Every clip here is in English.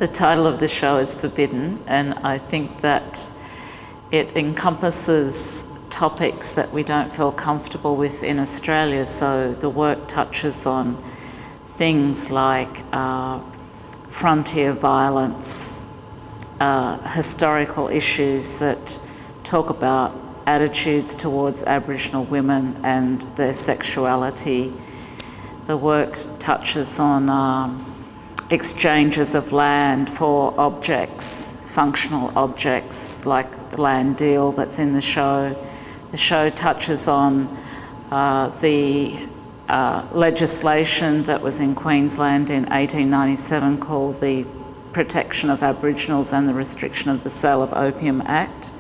The title of the show is Forbidden, and I think that it encompasses topics that we don't feel comfortable with in Australia. So the work touches on things like frontier violence, historical issues that talk about attitudes towards Aboriginal women and their sexuality. The work touches on exchanges of land for objects, functional objects like the land deal that's in the show. The show touches on the legislation that was in Queensland in 1897 called the Protection of Aboriginals and the Restriction of the Sale of Opium Act.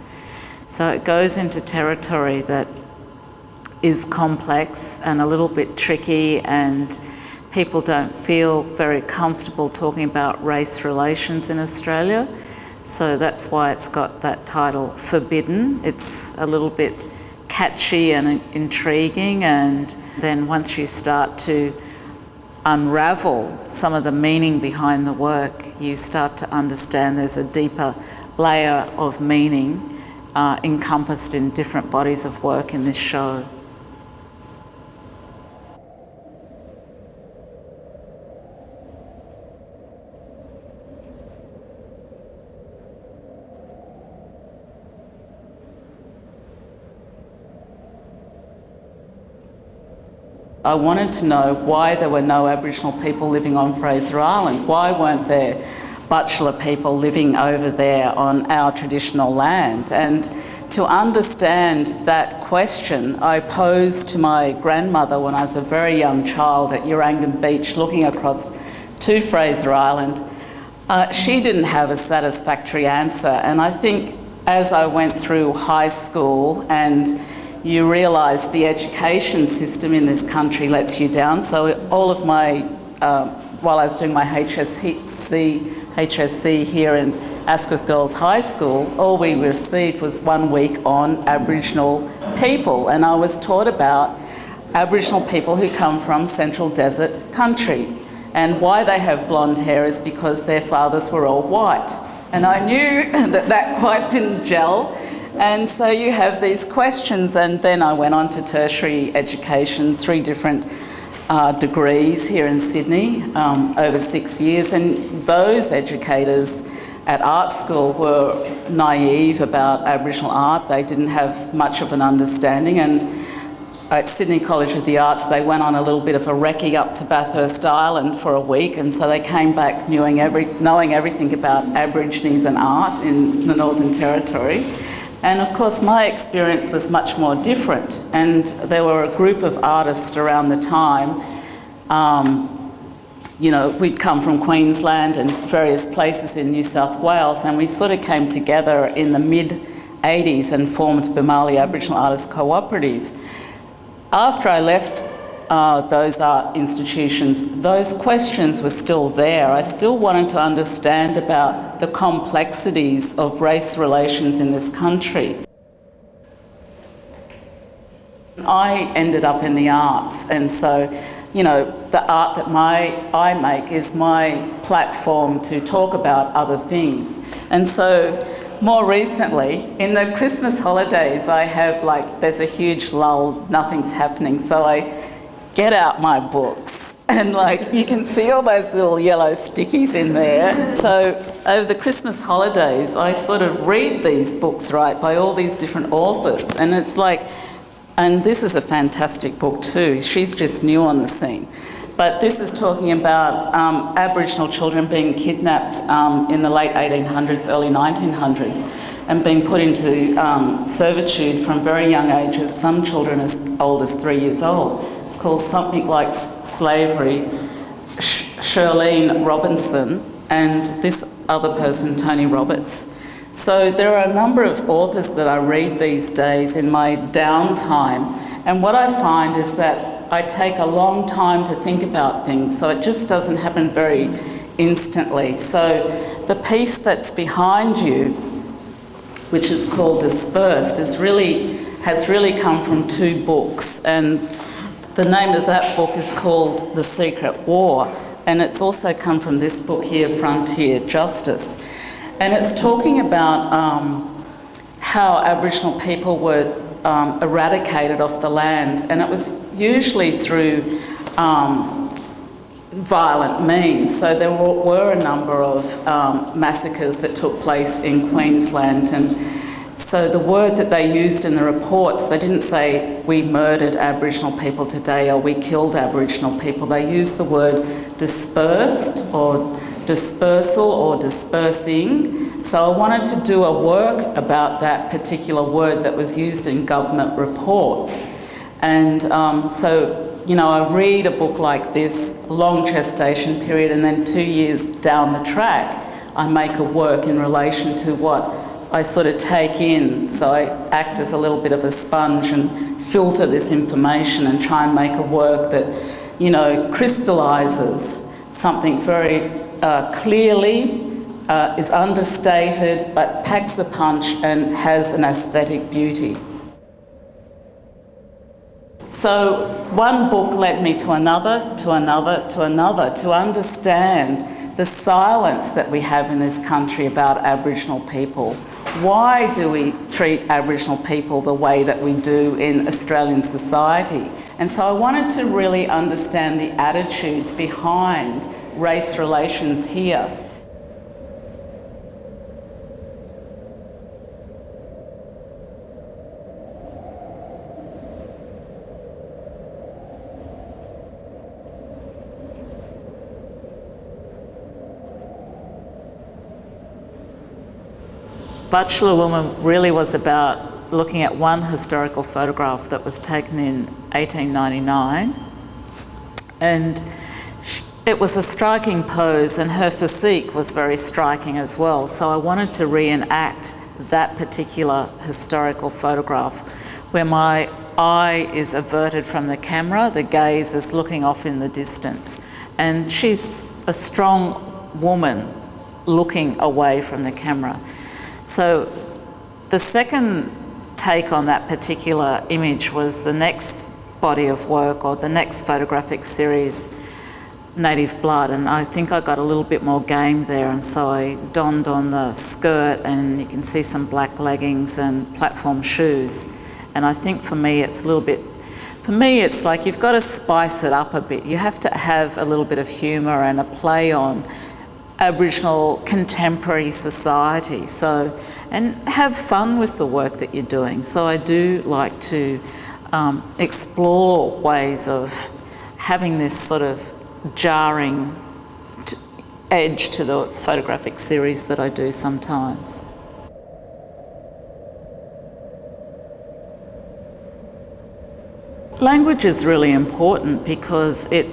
So it goes into territory that is complex and a little bit tricky, and people don't feel very comfortable talking about race relations in Australia. So that's why it's got that title, Forbidden. It's a little bit catchy and intriguing, and then once you start to unravel some of the meaning behind the work, you start to understand there's a deeper layer of meaning encompassed in different bodies of work in this show. I wanted to know why there were no Aboriginal people living on Fraser Island. Why weren't there Butchulla people living over there on our traditional land? And to understand that question, I posed to my grandmother when I was a very young child at Urangan Beach looking across to Fraser Island. She didn't have a satisfactory answer, and I think as I went through high school and you realise the education system in this country lets you down. So all of my, while I was doing my HSC here in Asquith Girls High School, all we received was 1 week on Aboriginal people. And I was taught about Aboriginal people who come from Central Desert country. And why they have blonde hair is because their fathers were all white. And I knew that quite didn't gel. And so you have these questions, and then I went on to tertiary education, 3 different degrees here in Sydney over 6 years, and those educators at art school were naive about Aboriginal art. They didn't have much of an understanding, and at Sydney College of the Arts they went on a little bit of a recce up to Bathurst Island for a week, and so they came back knowing everything about Aborigines and art in the Northern Territory. And of course my experience was much more different, and there were a group of artists around the time. We'd come from Queensland and various places in New South Wales, and we sort of came together in the mid-80s and formed Bimali Aboriginal Artists Cooperative. After I left those art institutions, those questions were still there. I still wanted to understand about the complexities of race relations in this country. I ended up in the arts, and so, the art that I make is my platform to talk about other things. And so, more recently, in the Christmas holidays, I have there's a huge lull, nothing's happening, so I get out my books, and you can see all those little yellow stickies in there. So over the Christmas holidays, I sort of read these books, by all these different authors, and it's and this is a fantastic book too. She's just new on the scene. But this is talking about Aboriginal children being kidnapped in the late 1800s, early 1900s, and being put into servitude from very young ages, some children as old as 3 years old. It's called something like Slavery. Shirlene Robinson and this other person, Tony Roberts. So there are a number of authors that I read these days in my downtime, and what I find is that I take a long time to think about things, so it just doesn't happen very instantly. So the piece that's behind you, which is called Dispersed, has really come from 2 books, and the name of that book is called The Secret War. and it's also come from this book here, Frontier Justice. And it's talking about how Aboriginal people were eradicated off the land, and it was usually through violent means. So there were a number of massacres that took place in Queensland, and so the word that they used in the reports, they didn't say we murdered Aboriginal people today or we killed Aboriginal people. They used the word dispersed or dispersal or dispersing. So I wanted to do a work about that particular word that was used in government reports. And you know, I read a book like this, long gestation period, and then 2 years down the track, I make a work in relation to what I sort of take in. So I act as a little bit of a sponge and filter this information and try and make a work that, you know, crystallises something very clearly, is understated, but packs a punch and has an aesthetic beauty. So one book led me to another, to another, to another, to understand the silence that we have in this country about Aboriginal people. Why do we treat Aboriginal people the way that we do in Australian society? And so I wanted to really understand the attitudes behind race relations here. Bachelor Woman really was about looking at one historical photograph that was taken in 1899, and it was a striking pose, and her physique was very striking as well. So I wanted to reenact that particular historical photograph where my eye is averted from the camera, the gaze is looking off in the distance, and she's a strong woman looking away from the camera. So the second take on that particular image was the next body of work, or the next photographic series, Native Blood, and I think I got a little bit more game there, and so I donned on the skirt, and you can see some black leggings and platform shoes. And I think for me it's like you've got to spice it up a bit. You have to have a little bit of humour and a play on Aboriginal contemporary society, so, and have fun with the work that you're doing. So I do like to explore ways of having this sort of jarring edge to the photographic series that I do sometimes. Language is really important because it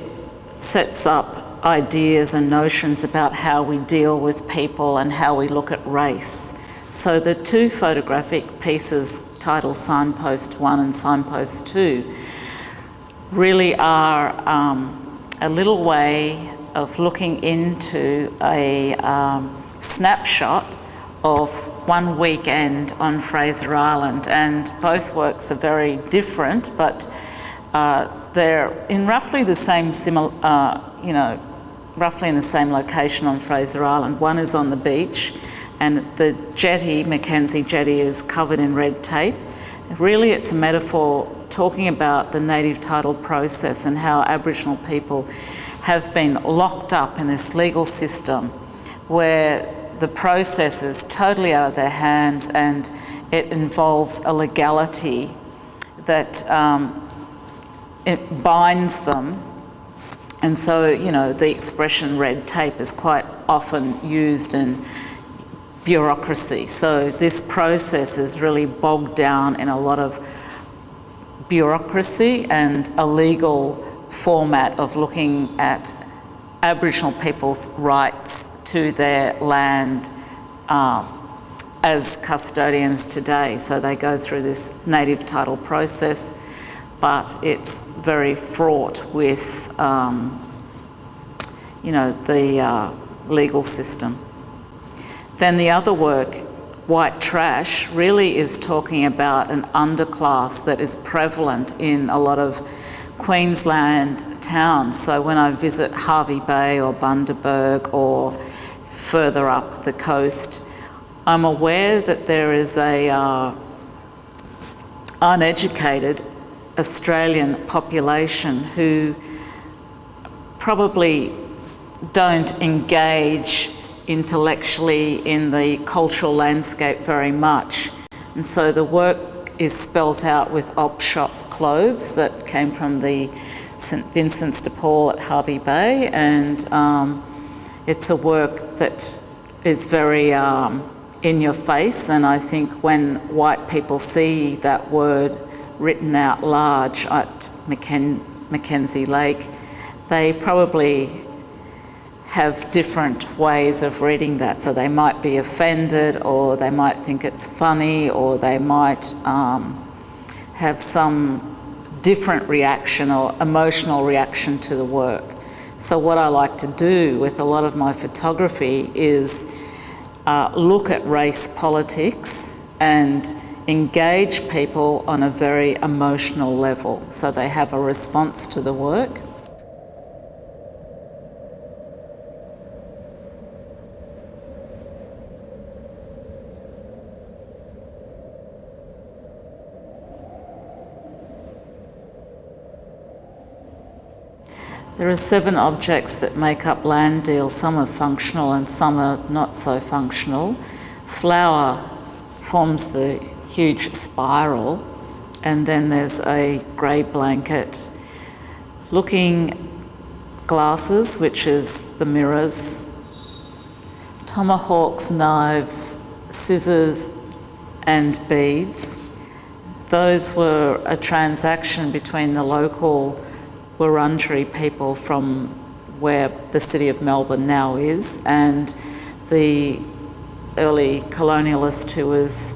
sets up ideas and notions about how we deal with people and how we look at race. So the two photographic pieces titled Signpost 1 and Signpost 2 really are a little way of looking into a snapshot of one weekend on Fraser Island, and both works are very different, but they're in roughly the same roughly in the same location on Fraser Island. One is on the beach, and the jetty, Mackenzie Jetty, is covered in red tape. Really, it's a metaphor talking about the native title process and how Aboriginal people have been locked up in this legal system where the process is totally out of their hands, and it involves a legality that it binds them. And so, you know, the expression red tape is quite often used in bureaucracy. So this process is really bogged down in a lot of bureaucracy and a legal format of looking at Aboriginal people's rights to their land as custodians today. So they go through this native title process, but it's very fraught with, the legal system. Then the other work, White Trash, really is talking about an underclass that is prevalent in a lot of Queensland town. So when I visit Hervey Bay or Bundaberg or further up the coast, I'm aware that there is a uneducated Australian population who probably don't engage intellectually in the cultural landscape very much. And so the work is spelt out with op shop clothes that came from the St Vincent's de Paul at Hervey Bay, and it's a work that is very in your face, and I think when white people see that word written out large at Mackenzie Lake, they probably have different ways of reading that. So they might be offended, or they might think it's funny, or they might have some different reaction or emotional reaction to the work. So what I like to do with a lot of my photography is look at race politics and engage people on a very emotional level, so they have a response to the work. There are 7 objects that make up land deals. Some are functional and some are not so functional. Flower forms the huge spiral, and then there's a grey blanket. Looking glasses, which is the mirrors. Tomahawks, knives, scissors and beads. Those were a transaction between the local Wurundjeri people from where the city of Melbourne now is, and the early colonialist who was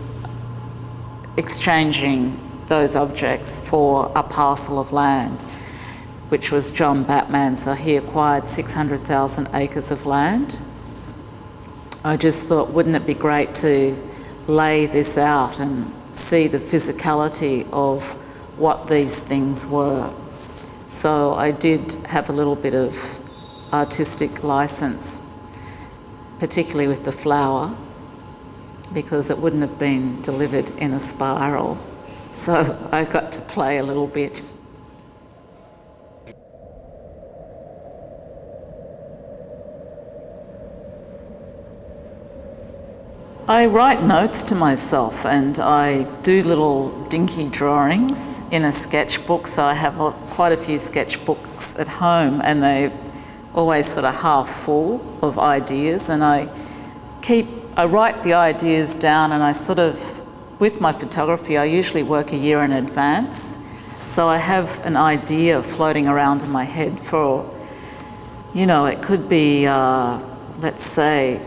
exchanging those objects for a parcel of land, which was John Batman. So he acquired 600,000 acres of land. I just thought, wouldn't it be great to lay this out and see the physicality of what these things were. So I did have a little bit of artistic license, particularly with the flower, because it wouldn't have been delivered in a spiral. So I got to play a little bit. I write notes to myself, and I do little dinky drawings in a sketchbook. So I have quite a few sketchbooks at home, and they're always sort of half full of ideas. And I write the ideas down, and I sort of, with my photography, I usually work a year in advance. So I have an idea floating around in my head for, it could be, let's say,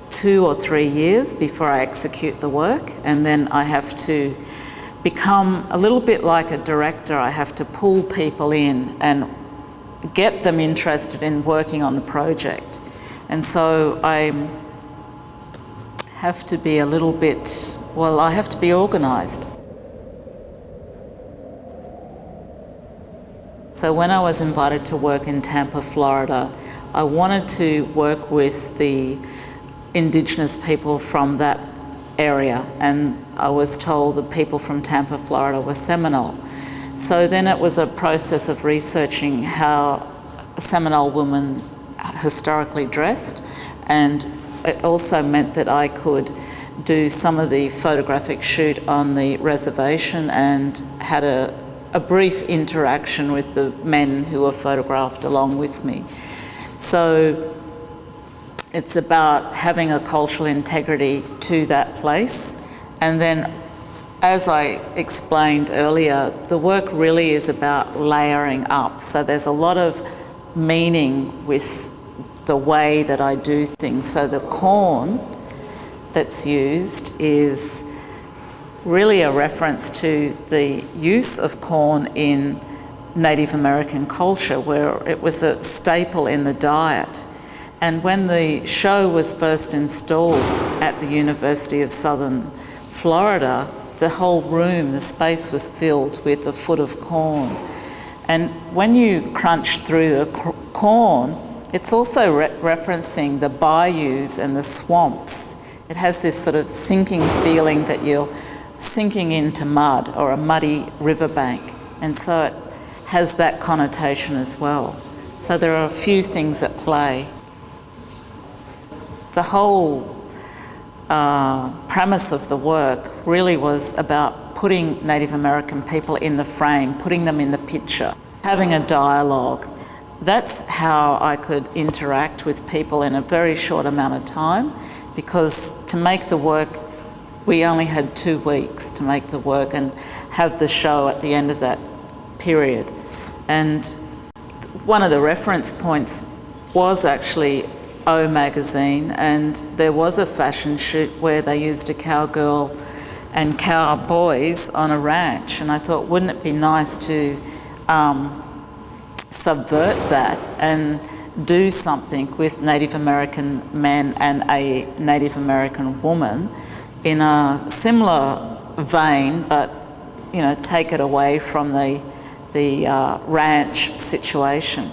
2 or 3 years before I execute the work, and then I have to become a little bit like a director. I have to pull people in and get them interested in working on the project. And so I have to be a little bit, I have to be organised. So when I was invited to work in Tampa, Florida, I wanted to work with the Indigenous people from that area, and I was told the people from Tampa, Florida were Seminole. So then it was a process of researching how Seminole women historically dressed, and it also meant that I could do some of the photographic shoot on the reservation, and had a brief interaction with the men who were photographed along with me. So it's about having a cultural integrity to that place. And then, as I explained earlier, the work really is about layering up. So there's a lot of meaning with the way that I do things. So the corn that's used is really a reference to the use of corn in Native American culture, where it was a staple in the diet. And when the show was first installed at the University of Southern Florida, the whole room, the space was filled with a foot of corn. And when you crunch through the corn, it's also referencing the bayous and the swamps. It has this sort of sinking feeling that you're sinking into mud or a muddy riverbank. And so it has that connotation as well. So there are a few things at play. The whole premise of the work really was about putting Native American people in the frame, putting them in the picture, having a dialogue. That's how I could interact with people in a very short amount of time, because to make the work, we only had 2 weeks to make the work and have the show at the end of that period. And one of the reference points was actually O magazine, and there was a fashion shoot where they used a cowgirl and cowboys on a ranch, and I thought, wouldn't it be nice to subvert that and do something with Native American men and a Native American woman in a similar vein, but take it away from the ranch situation.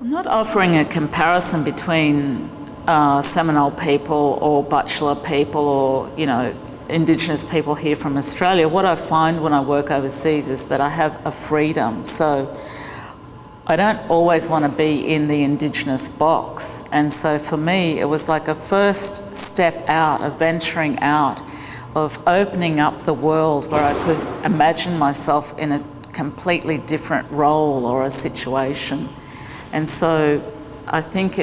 I'm not offering a comparison between Seminole people or Butchulla people or, Indigenous people here from Australia. What I find when I work overseas is that I have a freedom. So I don't always want to be in the Indigenous box. And so for me, it was like a first step out, of venturing out, of opening up the world where I could imagine myself in a completely different role or a situation. And so I think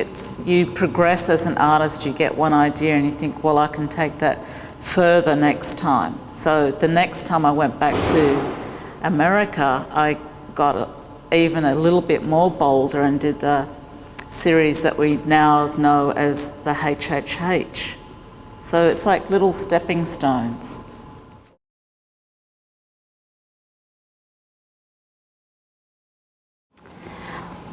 you progress as an artist, you get one idea and you think, well, I can take that further next time. So the next time I went back to America, I got even a little bit more bolder and did the series that we now know as the HHH. So it's like little stepping stones.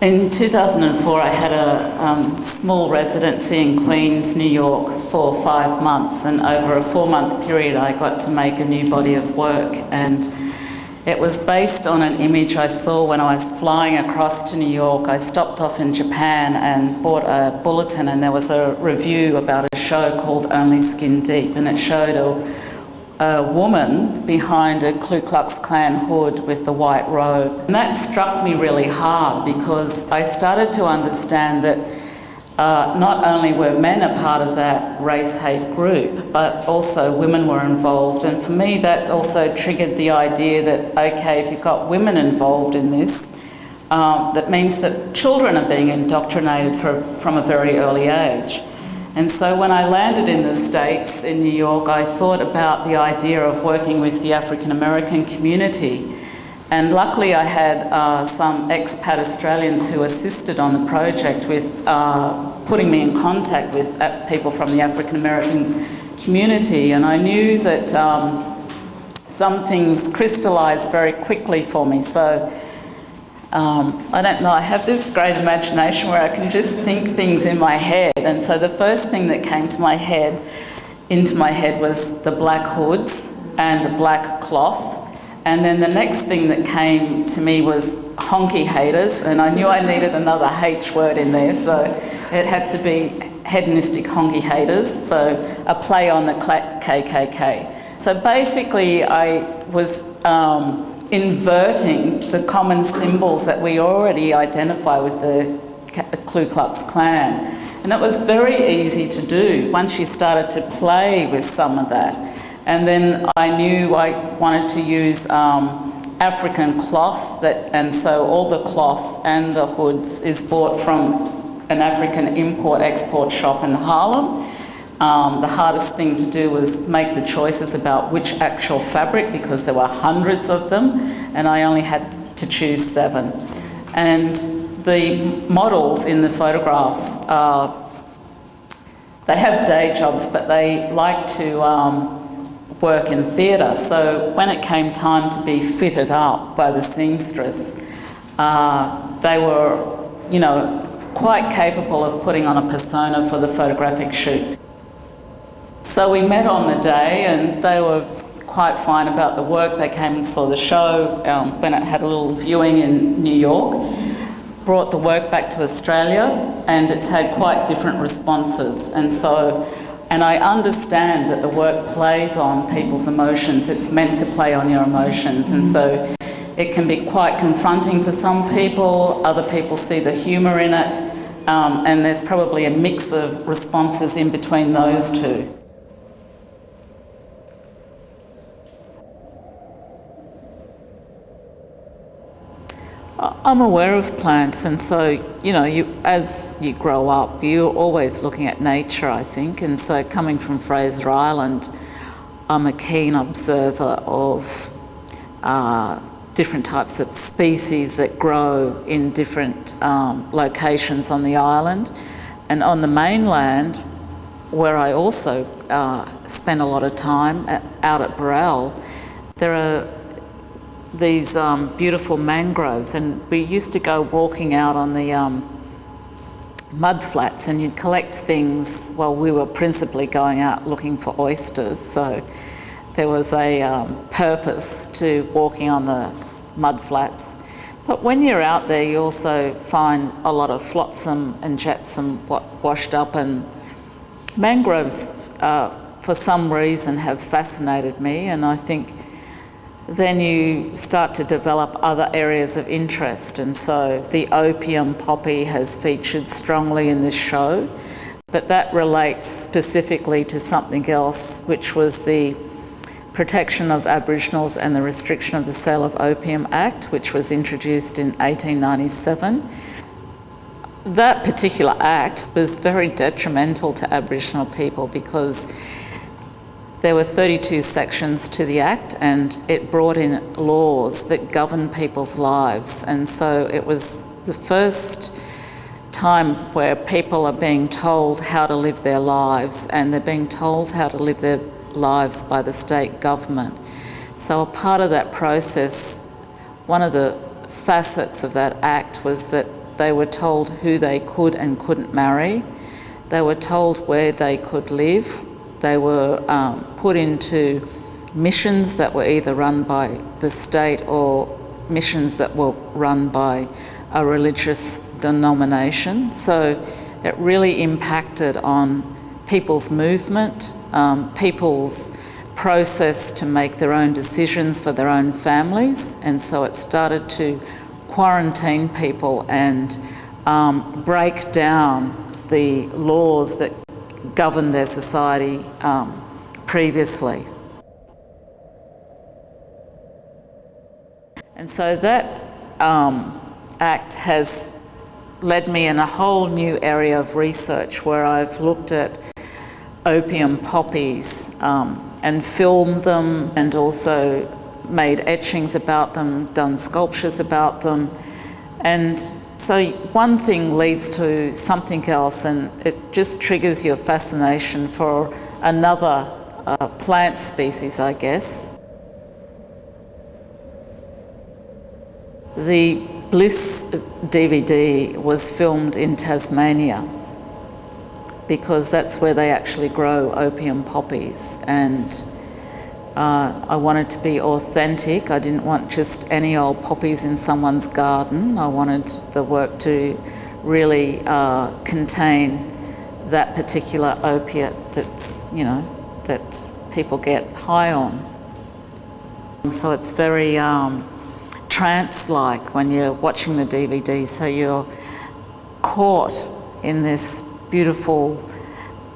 In 2004, I had a small residency in Queens, New York for 5 months, and over a 4-month period I got to make a new body of work, and it was based on an image I saw when I was flying across to New York. I stopped off in Japan and bought a bulletin, and there was a review about a show called Only Skin Deep, and it showed a woman behind a Ku Klux Klan hood with the white robe. And that struck me really hard, because I started to understand that not only were men a part of that race hate group, but also women were involved. And for me, that also triggered the idea that, okay, if you've got women involved in this, that means that children are being indoctrinated from a very early age. And so when I landed in the States, in New York, I thought about the idea of working with the African American community. And luckily I had some expat Australians who assisted on the project with putting me in contact with people from the African American community. And I knew that some things crystallised very quickly for me. So I don't know, I have this great imagination where I can just think things in my head. And so the first thing that came into my head was the black hoods and a black cloth. And then the next thing that came to me was honky haters, and I knew I needed another H word in there, so it had to be hedonistic honky haters, so a play on the KKK. So basically I was inverting the common symbols that we already identify with the Ku Klux Klan. And that was very easy to do once you started to play with some of that. And then I knew I wanted to use African cloth, and so all the cloth and the hoods is bought from an African import-export shop in Harlem. The hardest thing to do was make the choices about which actual fabric, because there were hundreds of them, and I only had to choose 7. And the models in the photographs, they have day jobs, but they like to work in theatre. So when it came time to be fitted up by the seamstress, they were, quite capable of putting on a persona for the photographic shoot. So we met on the day, and they were quite fine about the work. They came and saw the show when it had a little viewing in New York, brought the work back to Australia, and it's had quite different responses. And I understand that the work plays on people's emotions. It's meant to play on your emotions. And so it can be quite confronting for some people. Other people see the humour in it. And there's probably a mix of responses in between those two. I'm aware of plants, and so, you know, as you grow up, you're always looking at nature, I think. And so coming from Fraser Island, I'm a keen observer of different types of species that grow in different locations on the island. And on the mainland, where I also spend a lot of time out at Burrell, there are these beautiful mangroves, and we used to go walking out on the mud flats, and you'd collect things. Well, we were principally going out looking for oysters, so there was a purpose to walking on the mud flats. But when you're out there, you also find a lot of flotsam and jetsam washed up, and mangroves for some reason have fascinated me, and I think then you start to develop other areas of interest. And so the opium poppy has featured strongly in this show, but that relates specifically to something else, which was the Protection of Aboriginals and the Restriction of the Sale of Opium Act, which was introduced in 1897. That particular act was very detrimental to Aboriginal people because there were 32 sections to the Act, and it brought in laws that govern people's lives. And so it was the first time where people are being told how to live their lives, and they're being told how to live their lives by the state government. So a part of that process, one of the facets of that Act was that they were told who they could and couldn't marry. They were told where they could live. They were put into missions that were either run by the state or missions that were run by a religious denomination. So it really impacted on people's movement, people's process to make their own decisions for their own families. And so it started to quarantine people and break down the laws that governed their society previously. And so that act has led me in a whole new area of research where I've looked at opium poppies and filmed them, and also made etchings about them, done sculptures about them. And so one thing leads to something else, and it just triggers your fascination for another plant species, I guess. The Bliss DVD was filmed in Tasmania because that's where they actually grow opium poppies, and I wanted to be authentic. I didn't want just any old poppies in someone's garden. I wanted the work to really contain that particular opiate that's, you know, that people get high on. And so it's very trance-like when you're watching the DVD. So you're caught in this beautiful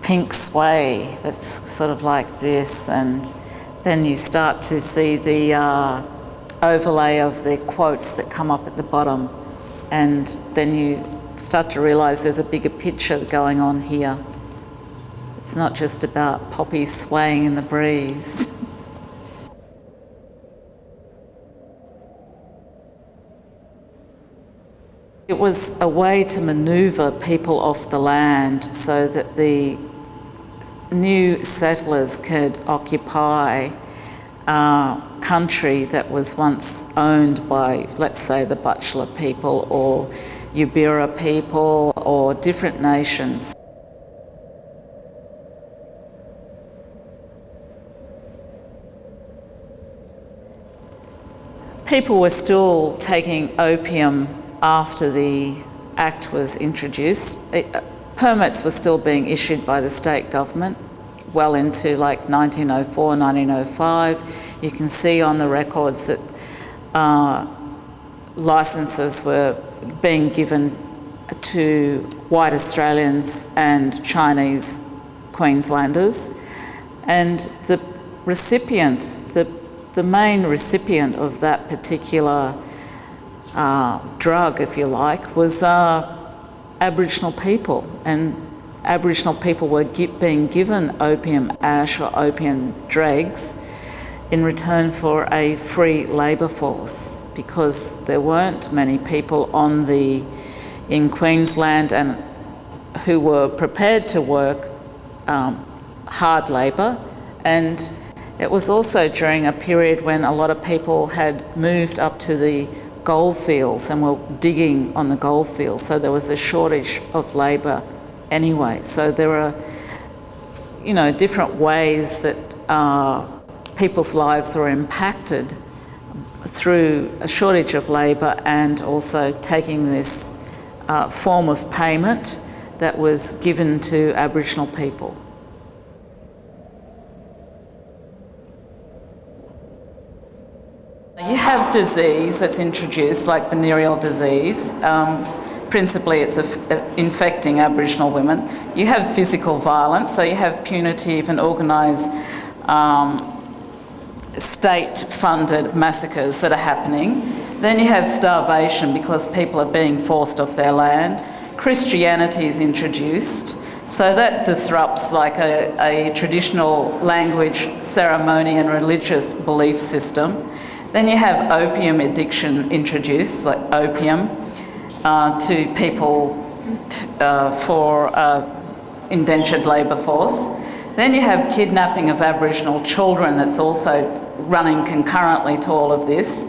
pink sway that's sort of like this, and then you start to see the overlay of the quotes that come up at the bottom, and then you start to realise there's a bigger picture going on here. It's not just about poppies swaying in the breeze. It was a way to manoeuvre people off the land so that the new settlers could occupy country that was once owned by, let's say, the Butchulla people or Yubira people or different nations. people were still taking opium after the Act was introduced. Permits were still being issued by the state government well into like 1904, 1905. You can see on the records that licences were being given to white Australians and Chinese Queenslanders. And the recipient, the main recipient of that particular drug, if you like, was Aboriginal people, and Aboriginal people were being given opium ash or opium dregs in return for a free labour force, because there weren't many people in Queensland and who were prepared to work hard labour. And it was also during a period when a lot of people had moved up to the gold fields and were digging on the gold fields, so there was a shortage of labour anyway. So there are, different ways that people's lives were impacted through a shortage of labour and also taking this form of payment that was given to Aboriginal people. You have disease that's introduced, like venereal disease. Principally, it's infecting Aboriginal women. You have physical violence, so you have punitive and organised state-funded massacres that are happening. Then you have starvation because people are being forced off their land. Christianity is introduced, so that disrupts like a traditional language, ceremony and religious belief system. Then you have opium addiction introduced, like opium, to people for indentured labour force. Then you have kidnapping of Aboriginal children that's also running concurrently to all of this.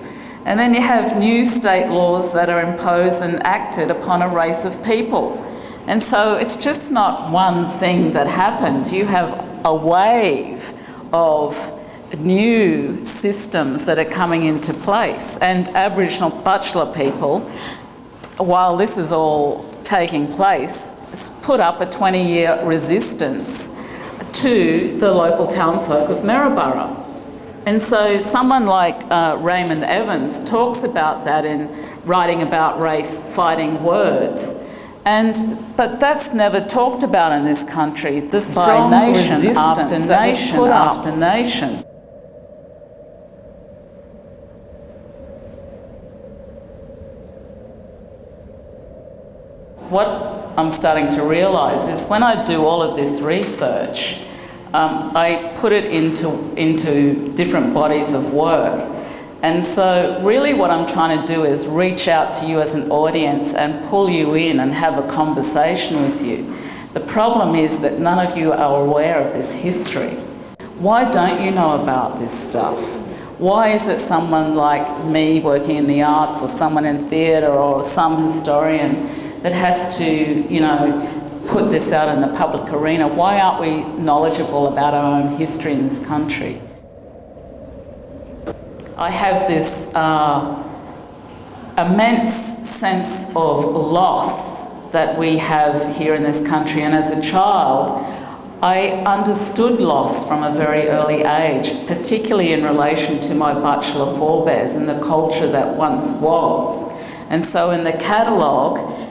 And then you have new state laws that are imposed and acted upon a race of people. And so it's just not one thing that happens. You have a wave of new systems that are coming into place. And Aboriginal bachelor people, while this is all taking place, has put up a 20-year resistance to the local townfolk of Maryborough. And so someone like Raymond Evans talks about that in writing about race, fighting words. But that's never talked about in this country, the strong nation after nation after nation. What I'm starting to realise is when I do all of this research, I put it into different bodies of work. And so really what I'm trying to do is reach out to you as an audience and pull you in and have a conversation with you. The problem is that none of you are aware of this history. Why don't you know about this stuff? Why is it someone like me working in the arts or someone in theatre or some historian that has to, put this out in the public arena? Why aren't we knowledgeable about our own history in this country? I have this immense sense of loss that we have here in this country, and as a child, I understood loss from a very early age, particularly in relation to my bachelor forebears and the culture that once was. And so in the catalogue,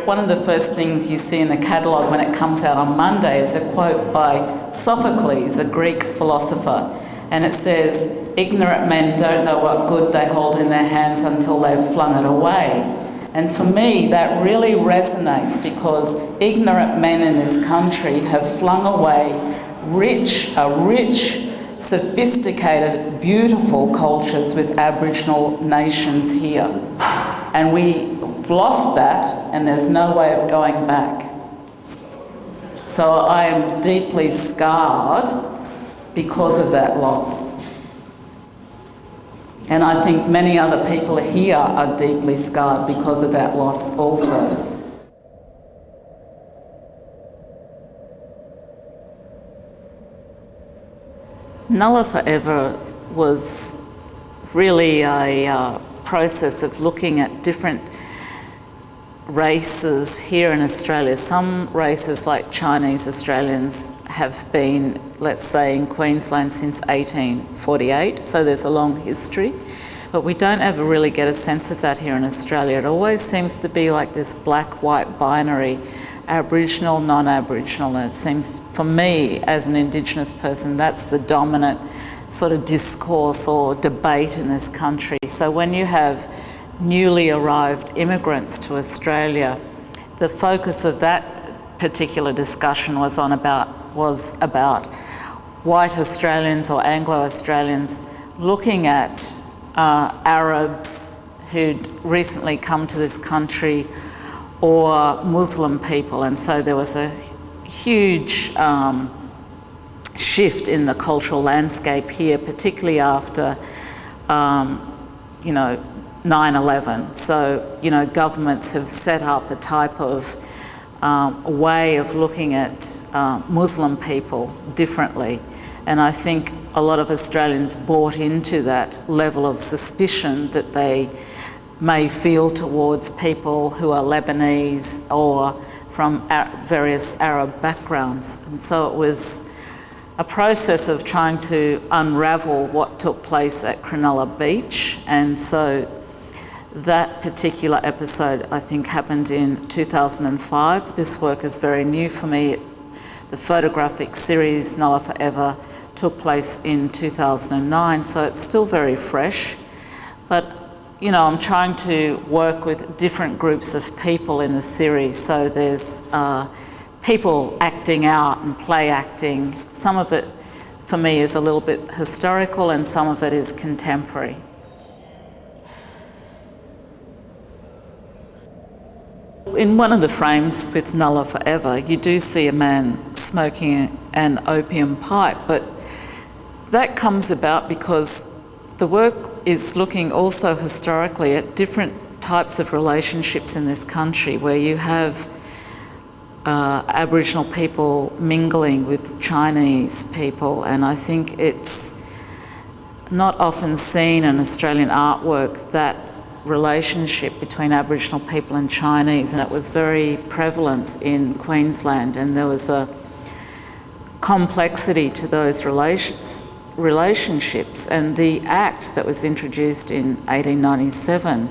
one of the first things you see in the catalogue when it comes out on Monday is a quote by Sophocles, a Greek philosopher, and it says, "Ignorant men don't know what good they hold in their hands until they've flung it away." And for me, that really resonates because ignorant men in this country have flung away rich, sophisticated, beautiful cultures with Aboriginal nations here. And we've lost that, and there's no way of going back. So I am deeply scarred because of that loss. And I think many other people here are deeply scarred because of that loss also. Nulla Forever was really a process of looking at different races here in Australia. Some races, like Chinese Australians, have been, let's say, in Queensland since 1848, so there's a long history. But we don't ever really get a sense of that here in Australia. It always seems to be like this black-white binary, Aboriginal, non-Aboriginal, and it seems, for me, as an Indigenous person, that's the dominant sort of discourse or debate in this country. So when you have newly arrived immigrants to Australia, the focus of that particular discussion was about white Australians or Anglo-Australians looking at Arabs who'd recently come to this country or Muslim people, and so there was a huge shift in the cultural landscape here, particularly after 9/11. So, governments have set up a type of way of looking at Muslim people differently. And I think a lot of Australians bought into that level of suspicion that they may feel towards people who are Lebanese or from various Arab backgrounds. And so it was a process of trying to unravel what took place at Cronulla Beach. And so that particular episode, I think, happened in 2005. This work is very new for me. The photographic series, Nulla Forever, took place in 2009, so it's still very fresh. But, I'm trying to work with different groups of people in the series. So there's people acting out and play acting. Some of it, for me, is a little bit historical and some of it is contemporary. In one of the frames with Nulla Forever, you do see a man smoking an opium pipe, but that comes about because the work is looking also historically at different types of relationships in this country where you have Aboriginal people mingling with Chinese people, and I think it's not often seen in Australian artwork, that relationship between Aboriginal people and Chinese, and it was very prevalent in Queensland, and there was a complexity to those relationships. And the Act that was introduced in 1897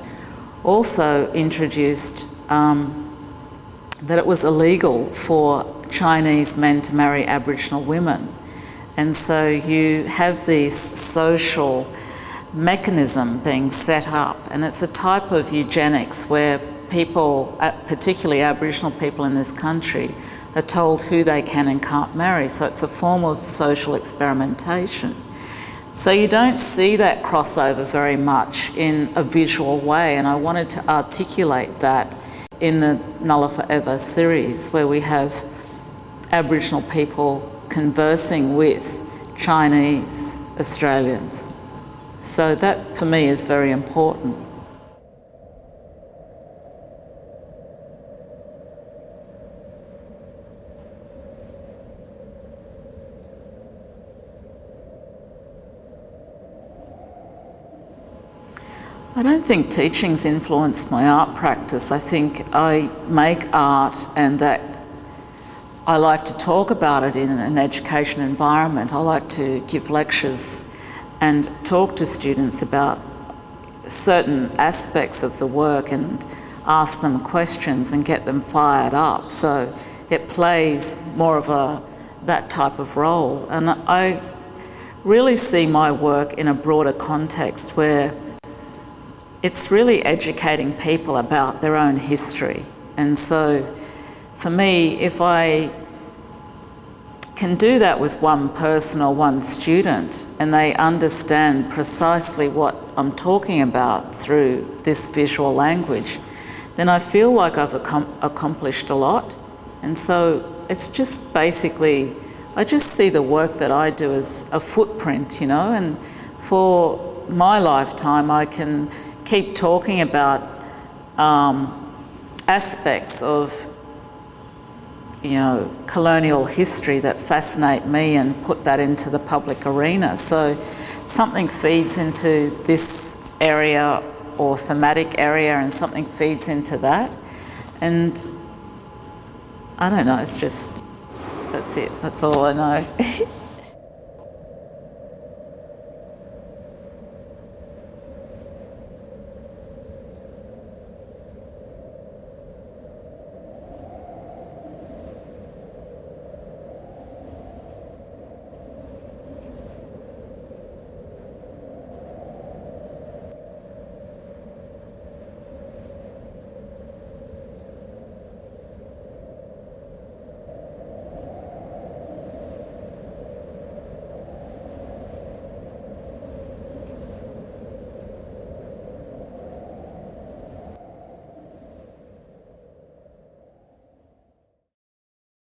also introduced that it was illegal for Chinese men to marry Aboriginal women. And so you have this social mechanism being set up, and it's a type of eugenics where people, particularly Aboriginal people in this country, are told who they can and can't marry. So it's a form of social experimentation. So you don't see that crossover very much in a visual way, and I wanted to articulate that in the Nulla Forever series, where we have Aboriginal people conversing with Chinese Australians. So that, for me, is very important. I don't think teaching's influenced my art practice. I think I make art and that I like to talk about it in an education environment. I like to give lectures and talk to students about certain aspects of the work and ask them questions and get them fired up. So it plays more of that type of role. And I really see my work in a broader context where it's really educating people about their own history. And so for me, if I can do that with one person or one student and they understand precisely what I'm talking about through this visual language, then I feel like I've accomplished a lot. And so it's just basically, I just see the work that I do as a footprint, and for my lifetime I can keep talking about aspects of colonial history that fascinate me and put that into the public arena. So something feeds into this area or thematic area and something feeds into that. And I don't know, it's just, that's it, that's all I know.